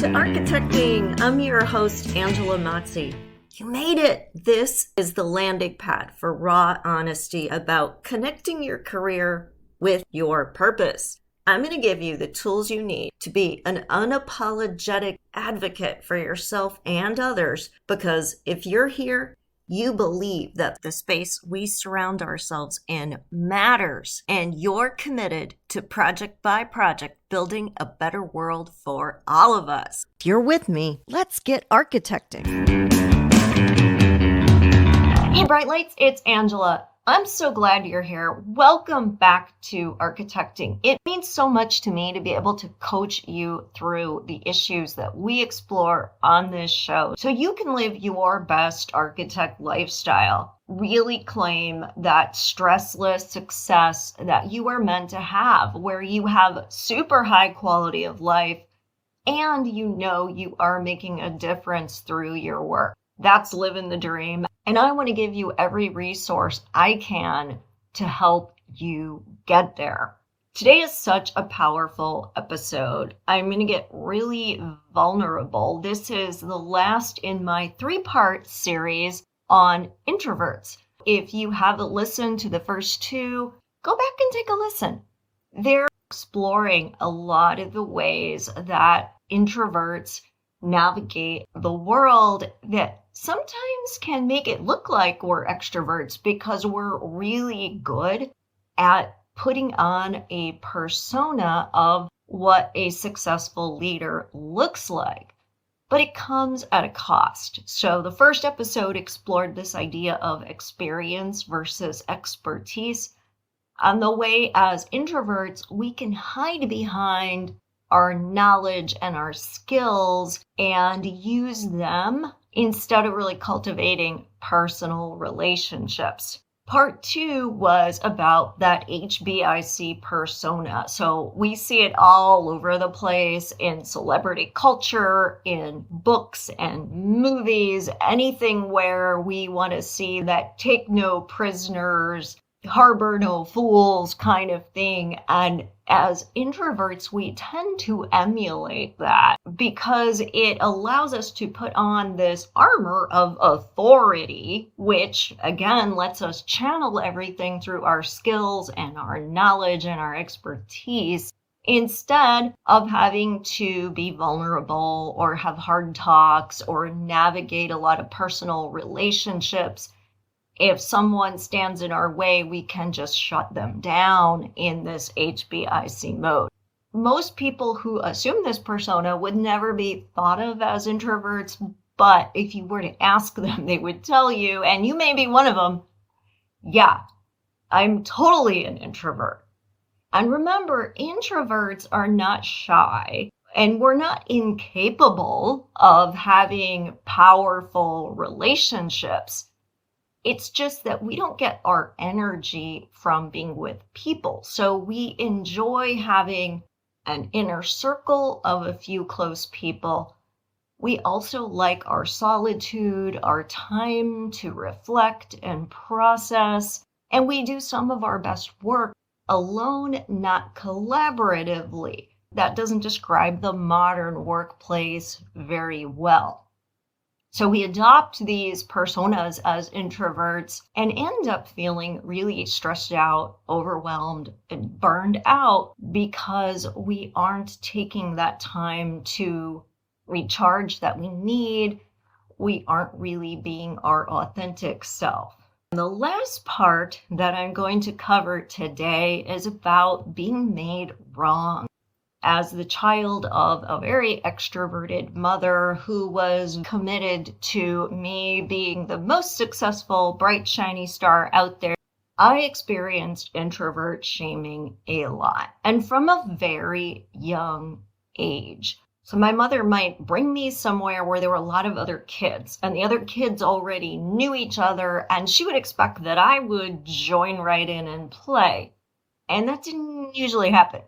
to Architecting. I'm your host, Angela Mozzi. You made it. This is the landing pad for raw honesty about connecting your career with your purpose. I'm going to give you the tools you need to be an unapologetic advocate for yourself and others, because if you're here, you believe that the space we surround ourselves in matters, and you're committed to project by project building a better world for all of us. If you're with me, let's get architecting. Hey, Bright Lights, it's Angela. I'm so glad you're here. Welcome back to Architecting. It means so much to me to be able to coach you through the issues that we explore on this show so you can live your best architect lifestyle. Really claim that stressless success that you are meant to have, where you have super high quality of life and you know you are making a difference through your work. That's living the dream. And I want to give you every resource I can to help you get there. Today is such a powerful episode. I'm going to get really vulnerable. This is the last in my 3-part series on introverts. If you haven't listened to the first 2, go back and take a listen. They're exploring a lot of the ways that introverts navigate the world that sometimes can make it look like we're extroverts because we're really good at putting on a persona of what a successful leader looks like. But it comes at a cost. So the first episode explored this idea of experience versus expertise, and the way as introverts we can hide behind our knowledge and our skills and use them instead of really cultivating personal relationships. Part 2 was about that HBIC persona. So we see it all over the place in celebrity culture, in books and movies, anything where we want to see that take no prisoners, harbor no fools kind of thing. And as introverts, we tend to emulate that because it allows us to put on this armor of authority, which again lets us channel everything through our skills and our knowledge and our expertise instead of having to be vulnerable or have hard talks or navigate a lot of personal relationships. If someone stands in our way, we can just shut them down in this HBIC mode. Most people who assume this persona would never be thought of as introverts, but if you were to ask them, they would tell you, and you may be one of them, yeah, I'm totally an introvert. And remember, introverts are not shy, and we're not incapable of having powerful relationships. It's just that we don't get our energy from being with people. So we enjoy having an inner circle of a few close people. We also like our solitude, our time to reflect and process. And we do some of our best work alone, not collaboratively. That doesn't describe the modern workplace very well. So we adopt these personas as introverts and end up feeling really stressed out, overwhelmed, and burned out because we aren't taking that time to recharge that we need. We aren't really being our authentic self. The last part that I'm going to cover today is about being made wrong. As the child of a very extroverted mother who was committed to me being the most successful, bright, shiny star out there, I experienced introvert shaming a lot, and from a very young age. So my mother might bring me somewhere where there were a lot of other kids, and the other kids already knew each other, and she would expect that I would join right in and play. And that didn't usually happen.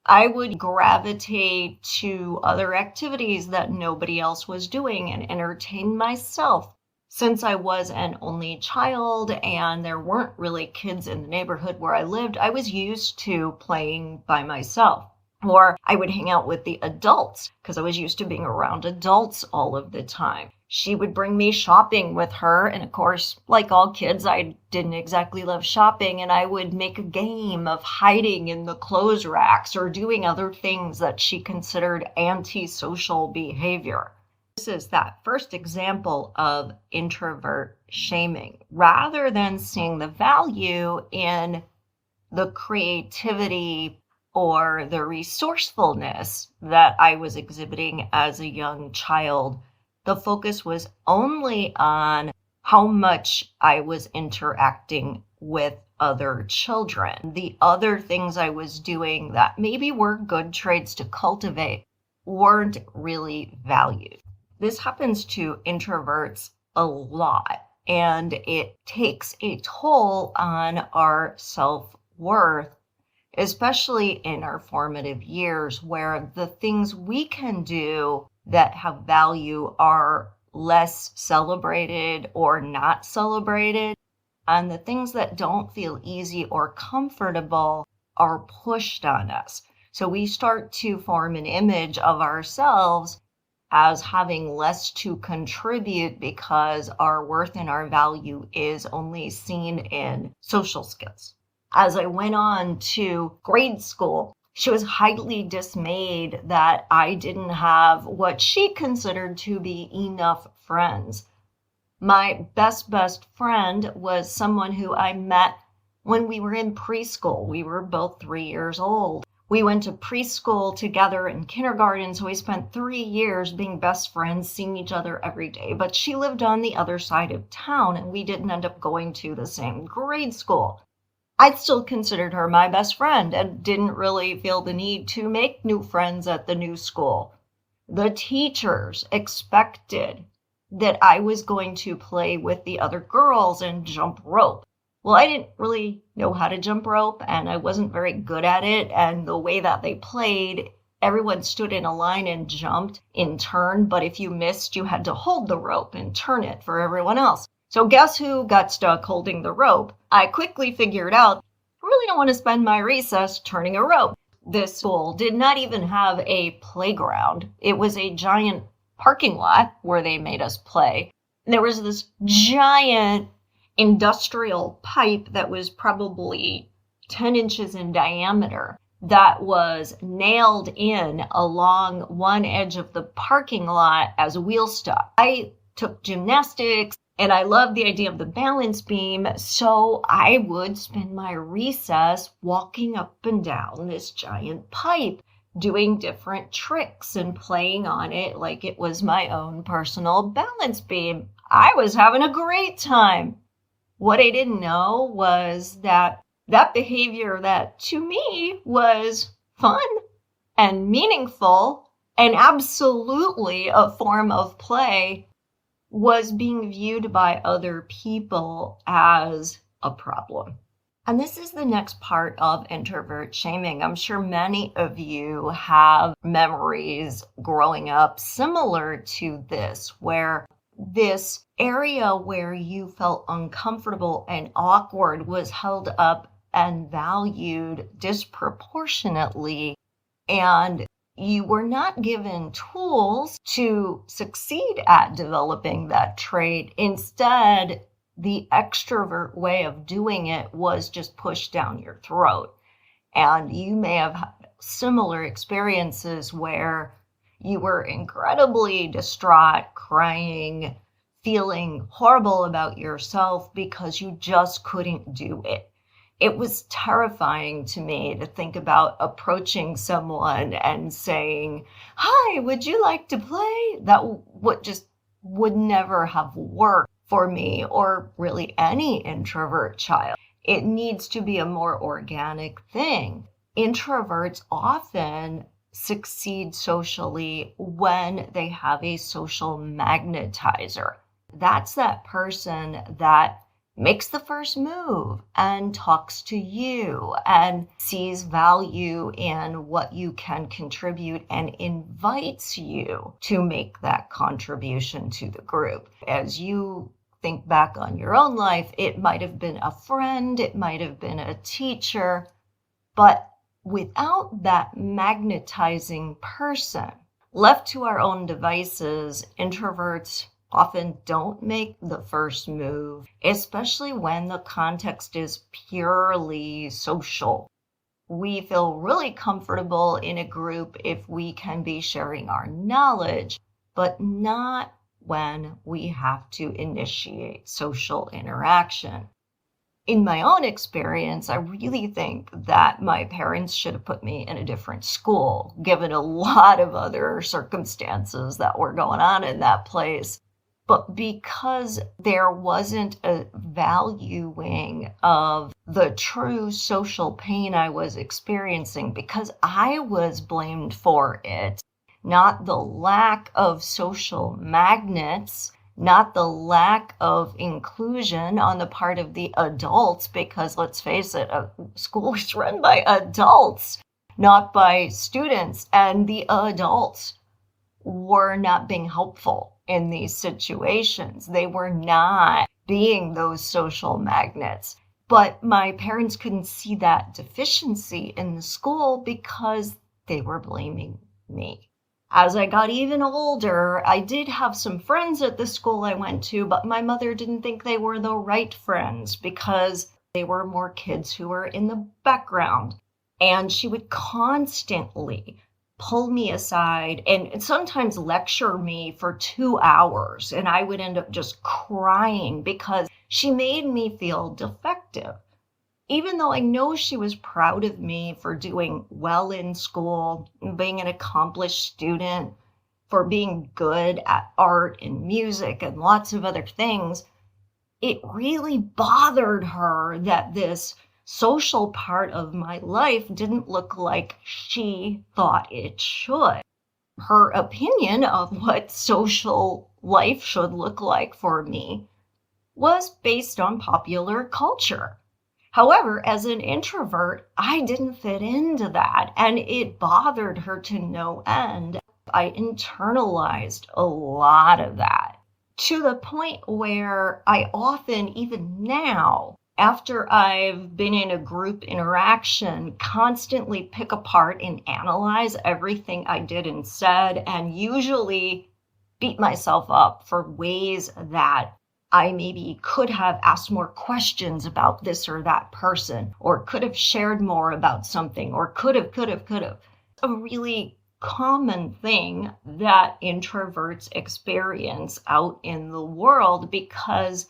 I would gravitate to other activities that nobody else was doing and entertain myself. Since I was an only child and there weren't really kids in the neighborhood where I lived, I was used to playing by myself. Or I would hang out with the adults because I was used to being around adults all of the time. She would bring me shopping with her. And of course, like all kids, I didn't exactly love shopping. And I would make a game of hiding in the clothes racks or doing other things that she considered antisocial behavior. This is that first example of introvert shaming. Rather than seeing the value in the creativity or the resourcefulness that I was exhibiting as a young child, the focus was only on how much I was interacting with other children. The other things I was doing that maybe were good traits to cultivate weren't really valued. This happens to introverts a lot, and it takes a toll on our self-worth, especially in our formative years, where the things we can do that have value are less celebrated or not celebrated, and the things that don't feel easy or comfortable are pushed on us. So we start to form an image of ourselves as having less to contribute because our worth and our value is only seen in social skills. As I went on to grade school, she was highly dismayed that I didn't have what she considered to be enough friends. My best friend was someone who I met when we were in preschool. We were both 3 years old. We went to preschool together in kindergarten, so we spent 3 years being best friends, seeing each other every day. But she lived on the other side of town, and we didn't end up going to the same grade school. I still considered her my best friend and didn't really feel the need to make new friends at the new school. The teachers expected that I was going to play with the other girls and jump rope. Well, I didn't really know how to jump rope, and I wasn't very good at it. And the way that they played, everyone stood in a line and jumped in turn. But if you missed, you had to hold the rope and turn it for everyone else. So guess who got stuck holding the rope? I quickly figured out I really don't want to spend my recess turning a rope. This school did not even have a playground. It was a giant parking lot where they made us play. And there was this giant industrial pipe that was probably 10 inches in diameter that was nailed in along one edge of the parking lot as a wheel stop. I took gymnastics and I loved the idea of the balance beam, so I would spend my recess walking up and down this giant pipe, doing different tricks and playing on it like it was my own personal balance beam. I was having a great time. What I didn't know was that behavior that to me was fun and meaningful and absolutely a form of play was being viewed by other people as a problem. And this is the next part of introvert shaming. I'm sure many of you have memories growing up similar to this, where this area where you felt uncomfortable and awkward was held up and valued disproportionately, and you were not given tools to succeed at developing that trait. Instead, the extrovert way of doing it was just pushed down your throat. And you may have had similar experiences where you were incredibly distraught, crying, feeling horrible about yourself because you just couldn't do it. It was terrifying to me to think about approaching someone and saying, "Hi, would you like to play?" That would never have worked for me or really any introvert child. It needs to be a more organic thing. Introverts often succeed socially when they have a social magnetizer. That's that person that makes the first move and talks to you and sees value in what you can contribute and invites you to make that contribution to the group. As you think back on your own life, it might have been a friend, it might have been a teacher, but Without that magnetizing person, left to our own devices, introverts often don't make the first move, especially when the context is purely social. We feel really comfortable in a group if we can be sharing our knowledge, but not when we have to initiate social interaction. In my own experience, I really think that my parents should have put me in a different school, given a lot of other circumstances that were going on in that place. But because there wasn't a valuing of the true social pain I was experiencing, because I was blamed for it, not the lack of social magnets, not the lack of inclusion on the part of the adults, because let's face it, a school is run by adults, not by students, and the adults were not being helpful in these situations. They were not being those social magnets. But my parents couldn't see that deficiency in the school because they were blaming me. As I got even older, I did have some friends at the school I went to, but my mother didn't think they were the right friends because they were more kids who were in the background. And she would constantly pull me aside and sometimes lecture me for 2 hours. And I would end up just crying because she made me feel defective. Even though I know she was proud of me for doing well in school, being an accomplished student, for being good at art and music and lots of other things, it really bothered her that this social part of my life didn't look like she thought it should. Her opinion of what social life should look like for me was based on popular culture. However, as an introvert, I didn't fit into that, and it bothered her to no end. I internalized a lot of that to the point where I often, even now, after I've been in a group interaction, constantly pick apart and analyze everything I did and said, and usually beat myself up for ways that I maybe could have asked more questions about this or that person, or could have shared more about something, or could have. A really common thing that introverts experience out in the world, because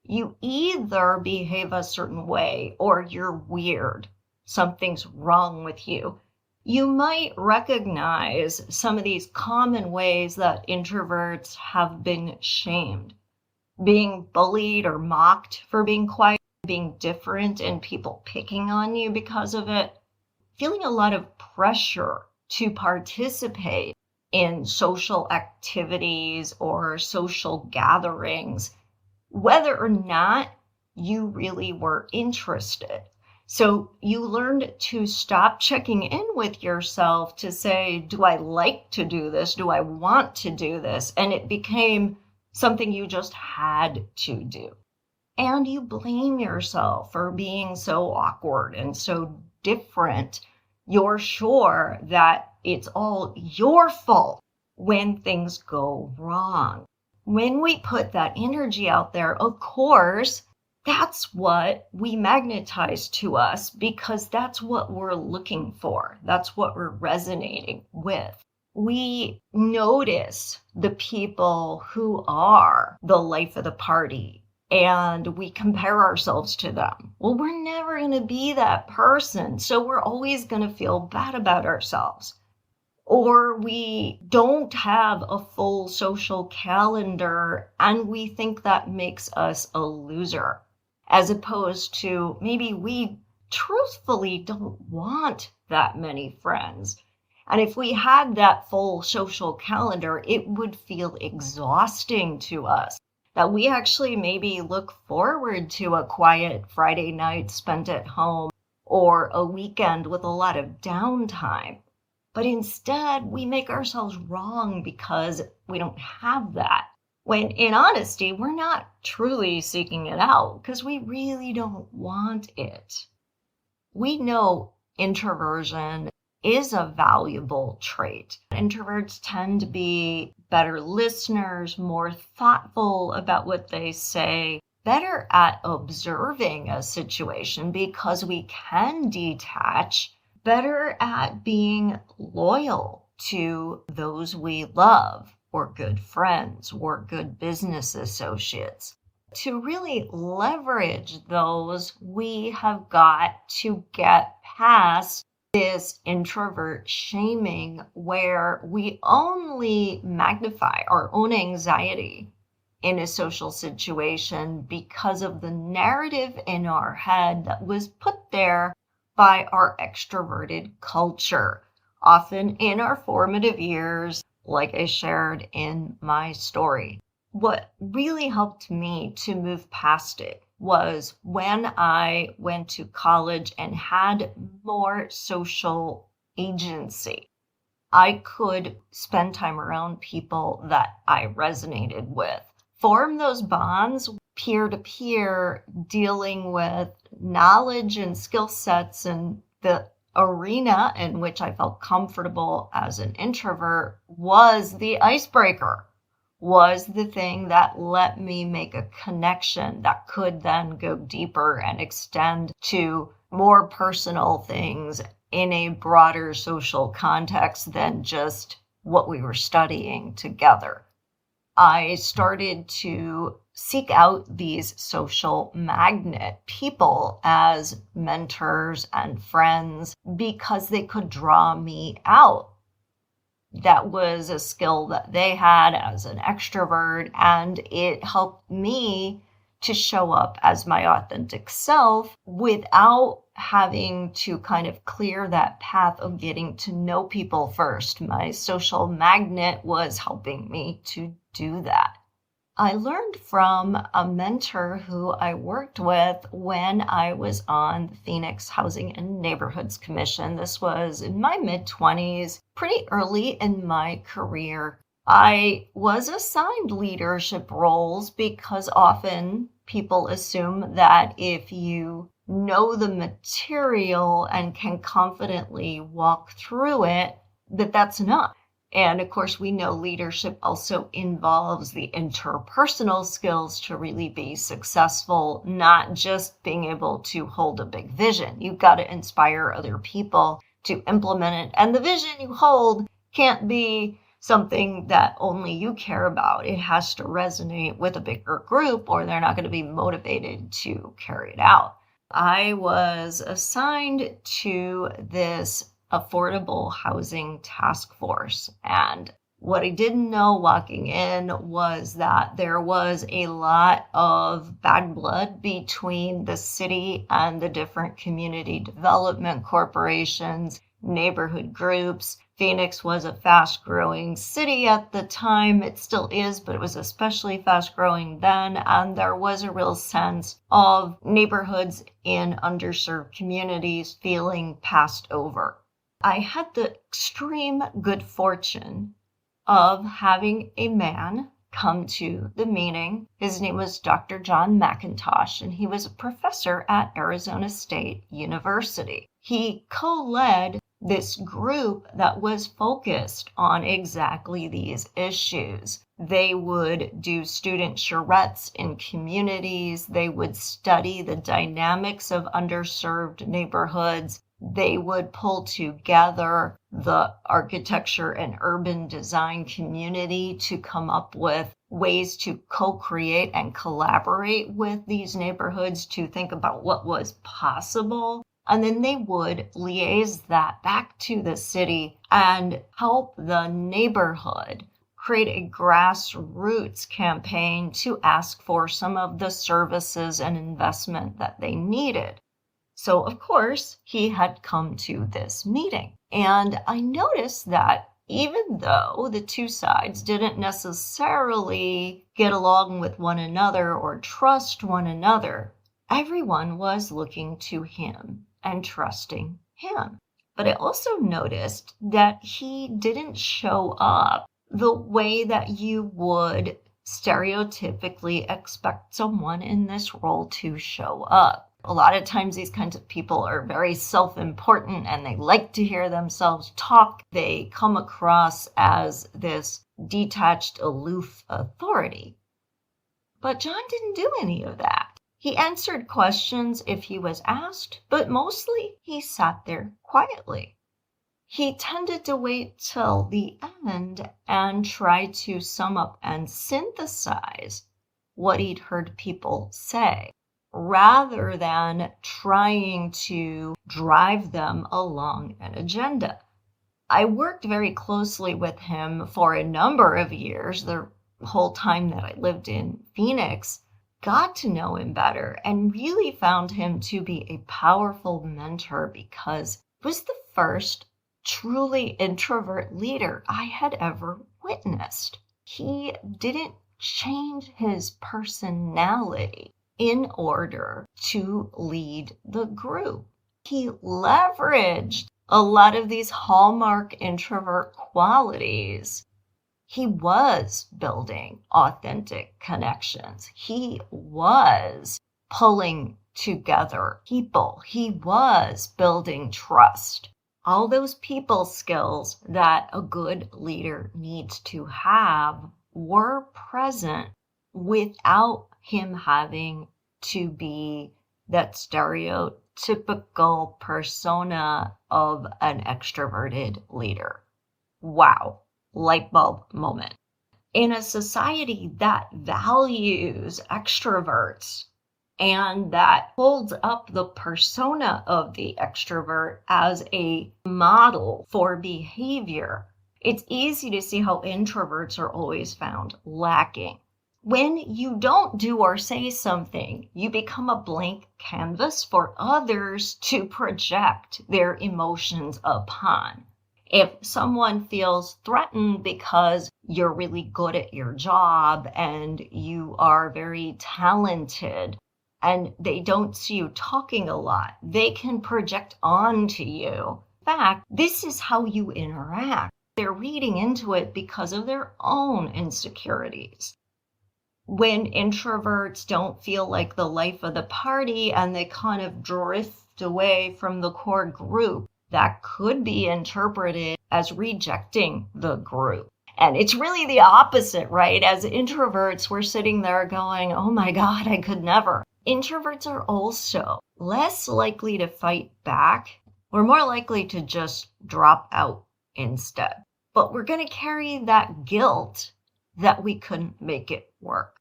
you either behave a certain way or you're weird. Something's wrong with you. You might recognize some of these common ways that introverts have been shamed. Being bullied or mocked for being quiet, being different and people picking on you because of it, feeling a lot of pressure to participate in social activities or social gatherings, whether or not you really were interested. So you learned to stop checking in with yourself to say, do I like to do this? Do I want to do this? And it became something you just had to do. And you blame yourself for being so awkward and so different. You're sure that it's all your fault when things go wrong. When we put that energy out there, of course, that's what we magnetize to us, because that's what we're looking for. That's what we're resonating with. We notice the people who are the life of the party and we compare ourselves to them. Well, we're never going to be that person, so we're always going to feel bad about ourselves. Or we don't have a full social calendar and we think that makes us a loser, as opposed to maybe we truthfully don't want that many friends. And if we had that full social calendar, it would feel exhausting to us, that we actually maybe look forward to a quiet Friday night spent at home or a weekend with a lot of downtime. But instead, we make ourselves wrong because we don't have that. When in honesty, we're not truly seeking it out because we really don't want it. We know introversion is a valuable trait. Introverts tend to be better listeners, more thoughtful about what they say, better at observing a situation because we can detach, better at being loyal to those we love, or good friends, or good business associates. To really leverage those, we have got to get past this introvert shaming where we only magnify our own anxiety in a social situation because of the narrative in our head that was put there by our extroverted culture, often in our formative years, like I shared in my story. What really helped me to move past it was when I went to college and had more social agency. I could spend time around people that I resonated with, form those bonds peer to peer, dealing with knowledge and skill sets and the arena in which I felt comfortable as an introvert was the icebreaker, was the thing that let me make a connection that could then go deeper and extend to more personal things in a broader social context than just what we were studying together. I started to seek out these social magnet people as mentors and friends because they could draw me out. That was a skill that they had as an extrovert, and it helped me to show up as my authentic self without having to kind of clear that path of getting to know people first. My social magnet was helping me to do that. I learned from a mentor who I worked with when I was on the Phoenix Housing and Neighborhoods Commission. This was in my mid-20s, pretty early in my career. I was assigned leadership roles because often people assume that if you know the material and can confidently walk through it, that that's enough. And of course, we know leadership also involves the interpersonal skills to really be successful, not just being able to hold a big vision. You've got to inspire other people to implement it. And the vision you hold can't be something that only you care about. It has to resonate with a bigger group, or they're not going to be motivated to carry it out. I was assigned to this affordable housing task force. And what I didn't know walking in was that there was a lot of bad blood between the city and the different community development corporations, neighborhood groups. Phoenix was a fast-growing city at the time. It still is, but it was especially fast-growing then. And there was a real sense of neighborhoods in underserved communities feeling passed over. I had the extreme good fortune of having a man come to the meeting. His name was Dr. John McIntosh, and he was a professor at Arizona State University. He co-led this group that was focused on exactly these issues. They would do student charrettes in communities. They would study the dynamics of underserved neighborhoods. They would pull together the architecture and urban design community to come up with ways to co-create and collaborate with these neighborhoods to think about what was possible. And then they would liaise that back to the city and help the neighborhood create a grassroots campaign to ask for some of the services and investment that they needed. So, of course, he had come to this meeting. And I noticed that even though the two sides didn't necessarily get along with one another or trust one another, everyone was looking to him and trusting him. But I also noticed that he didn't show up the way that you would stereotypically expect someone in this role to show up. A lot of times these kinds of people are very self-important and they like to hear themselves talk. They come across as this detached, aloof authority. But John didn't do any of that. He answered questions if he was asked, but mostly he sat there quietly. He tended to wait till the end and try to sum up and synthesize what he'd heard people say, rather than trying to drive them along an agenda. I worked very closely with him for a number of years, the whole time that I lived in Phoenix, got to know him better, and really found him to be a powerful mentor because he was the first truly introvert leader I had ever witnessed. He didn't change his personality in order to lead the group. He leveraged a lot of these hallmark introvert qualities. He was building authentic connections. He was pulling together people. He was building trust. All those people skills that a good leader needs to have were present without him having to be that stereotypical persona of an extroverted leader. Wow, light bulb moment. In a society that values extroverts and that holds up the persona of the extrovert as a model for behavior, it's easy to see how introverts are always found lacking. When you don't do or say something, you become a blank canvas for others to project their emotions upon. If someone feels threatened because you're really good at your job and you are very talented and they don't see you talking a lot, they can project onto you. In fact, this is how you interact. They're reading into it because of their own insecurities. When introverts don't feel like the life of the party and they kind of drift away from the core group, that could be interpreted as rejecting the group. And it's really the opposite, right? As introverts, we're sitting there going, oh my God, I could never. Introverts are also less likely to fight back. We're more likely to just drop out instead. But we're going to carry that guilt that we couldn't make it work.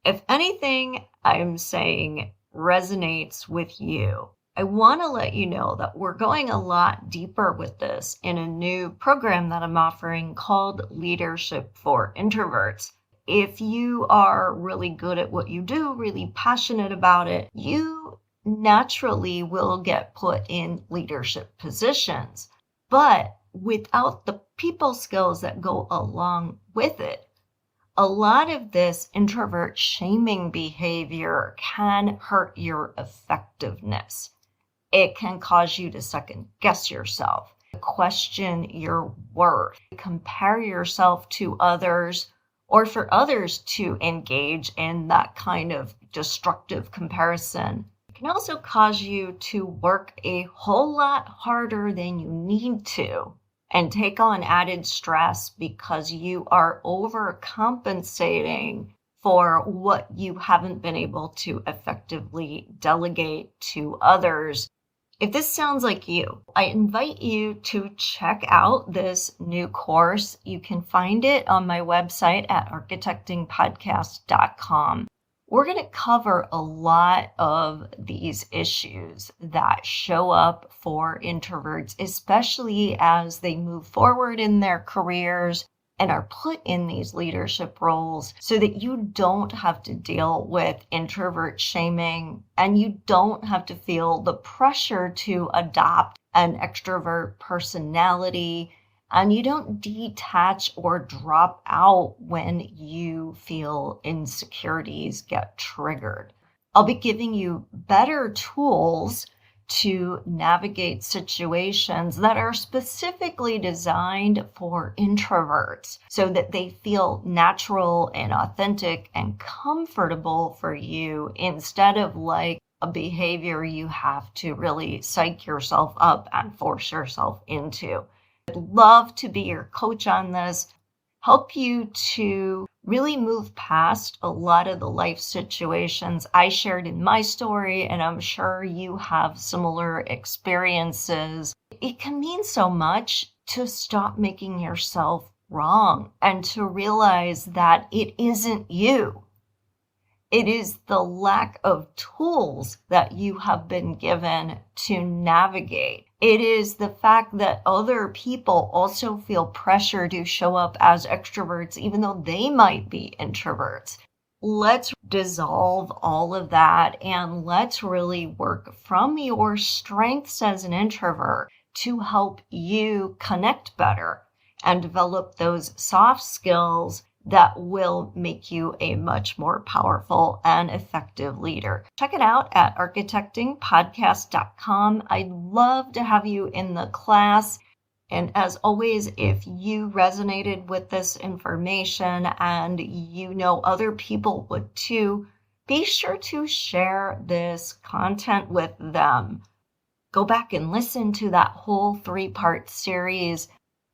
If anything I'm saying resonates with you, I want to let you know that we're going a lot deeper with this in a new program that I'm offering called Leadership for Introverts. If you are really good at what you do, really passionate about it, you naturally will get put in leadership positions. But without the people skills that go along with it, a lot of this introvert shaming behavior can hurt your effectiveness. It can cause you to second guess yourself, question your worth, compare yourself to others, or for others to engage in that kind of destructive comparison. It can also cause you to work a whole lot harder than you need to and take on added stress because you are overcompensating for what you haven't been able to effectively delegate to others. If this sounds like you, I invite you to check out this new course. You can find it on my website at architectingpodcast.com. We're going to cover a lot of these issues that show up for introverts, especially as they move forward in their careers and are put in these leadership roles, so that you don't have to deal with introvert shaming and you don't have to feel the pressure to adopt an extrovert personality, and you don't detach or drop out when you feel insecurities get triggered. I'll be giving you better tools to navigate situations that are specifically designed for introverts so that they feel natural and authentic and comfortable for you, instead of like a behavior you have to really psych yourself up and force yourself into. I'd love to be your coach on this, help you to really move past a lot of the life situations I shared in my story, and I'm sure you have similar experiences. It can mean so much to stop making yourself wrong and to realize that it isn't you. It is the lack of tools that you have been given to navigate. It is the fact that other people also feel pressure to show up as extroverts, even though they might be introverts. Let's dissolve all of that and let's really work from your strengths as an introvert to help you connect better and develop those soft skills that will make you a much more powerful and effective leader. Check it out at architectingpodcast.com. I'd love to have you in the class. And as always, if you resonated with this information and you know other people would too, be sure to share this content with them. Go back and listen to that whole 3-part series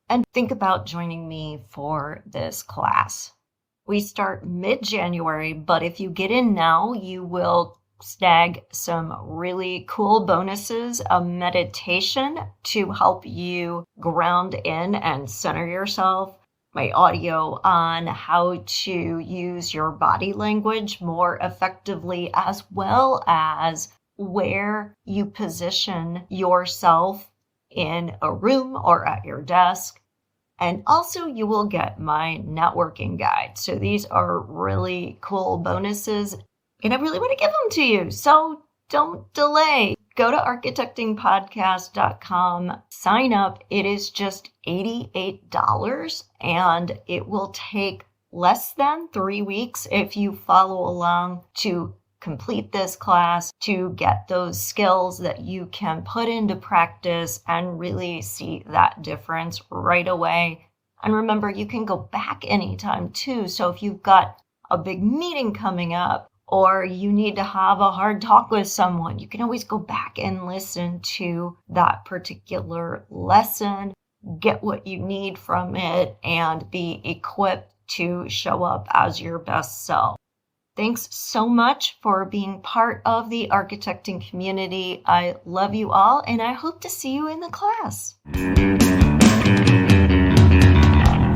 and think about joining me for this class. We start mid-January, but if you get in now, you will snag some really cool bonuses, a meditation to help you ground in and center yourself, my audio on how to use your body language more effectively, as well as where you position yourself in a room or at your desk. And also you will get my networking guide. So these are really cool bonuses and I really want to give them to you. So don't delay. Go to architectingpodcast.com, sign up. It is just $88 and it will take less than 3 weeks if you follow along to complete this class, to get those skills that you can put into practice and really see that difference right away. And remember, you can go back anytime too. So if you've got a big meeting coming up or you need to have a hard talk with someone, you can always go back and listen to that particular lesson, get what you need from it, and be equipped to show up as your best self. Thanks so much for being part of the architecting community. I love you all, and I hope to see you in the class.